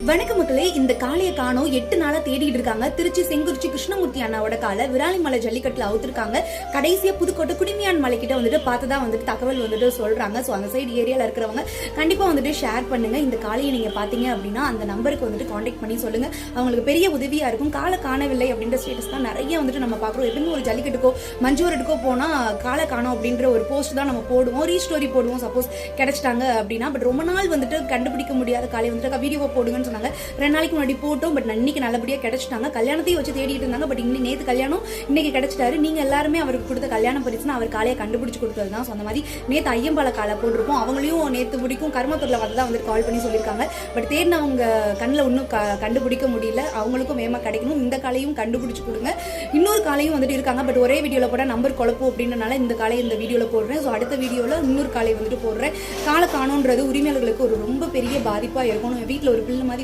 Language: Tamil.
வணக்க மக்களே, இந்த காளையை காணோம் 8 நாளா தேடிட்டு இருக்காங்க. திருச்சி செங்குறிச்சி கிருஷ்ணமூர்த்தி அண்ணாவோட காலை விராலிமலை ஜல்லிக்கட்டுல அவுத்திருக்காங்க. கடைசியா புதுக்கோட்டை குடிமியான் மலை கிட்ட வந்துட்டு பார்த்ததா வந்துட்டு தகவல் வந்துட்டு சொல்றாங்க. ஸோ அந்த சைடு ஏரியால இருக்கிறவங்க கண்டிப்பா வந்துட்டு ஷேர் பண்ணுங்க. இந்த காளையை நீங்க பாத்தீங்க அப்படின்னா அந்த நம்பருக்கு வந்துட்டு கான்டாக்ட் பண்ணி சொல்லுங்க. அவங்களுக்கு பெரிய உதவியா இருக்கும். காலை காணவில்லை அப்படின்ற ஸ்டேட்டஸ் தான் நிறைய வந்துட்டு நம்ம பாக்குறோம். எப்பவுமே ஒரு ஜல்லிக்கட்டுக்கோ மஞ்சூரட்டுக்கோ போனா காலை காணோம் அப்படின்ற ஒரு போஸ்ட் தான் நம்ம போடுவோம், ரீஸ்டோரி போடுவோம். சப்போஸ் கிடைச்சிட்டாங்க அப்படின்னா. பட் ரொம்ப நாள் வந்துட்டு கண்டுபிடிக்க முடியாத காலை வந்துட்டு வீடியோ போடுங்கன்னு சொன்னாங்க. 2 நாளைக்கு முன்னாடி போட்டோம். பட் இன்னைக்கு நல்லபடியா கிடைச்சிட்டாங்க. கல்யாணத்தையும் வச்சு தேடிட்டு இருந்தாங்க. பட் இன்னைக்கு நேத்து கல்யாணம், இன்னைக்கு கிடைச்சிட்டாரு. நீங்க எல்லாருமே அவருக்கு கொடுத்த கல்யாண பரிசுனா அவர் காலையை கண்டுபிடிச்சு கொடுத்ததுதான். அந்த மாதிரி நேத்து ஐயம்பால காலை போட்டிருப்போம். அவங்களையும் நேத்து முடிக்கும் கர்மத்தூர்ல வந்து வந்துட்டு கால் பண்ணி சொல்லியிருக்காங்க. பட் தேடினவங்க கண்ணில் ஒன்றும் கண்டுபிடிக்க முடியல. அவங்களுக்கும் வேகமா கிடைக்கணும். இந்த காலையும் கண்டுபிடிச்சு கொடுங்க. இன்னொரு காலையும் வந்துட்டு இருக்காங்க. பட் ஒரே வீடியோல போட நம்பர் குழப்பம் அப்படின்றனால இந்த காலையை இந்த வீடியோல போடுறேன். ஸோ அடுத்த வீடியோல இன்னொரு காலை வந்துட்டு போடுறேன். காலை காணோன்றது உரிமையாளர்களுக்கு ஒரு ரொம்ப பெரிய பாதிப்பா இருக்கும். வீட்டில் ஒரு பிள்ளை மாதிரி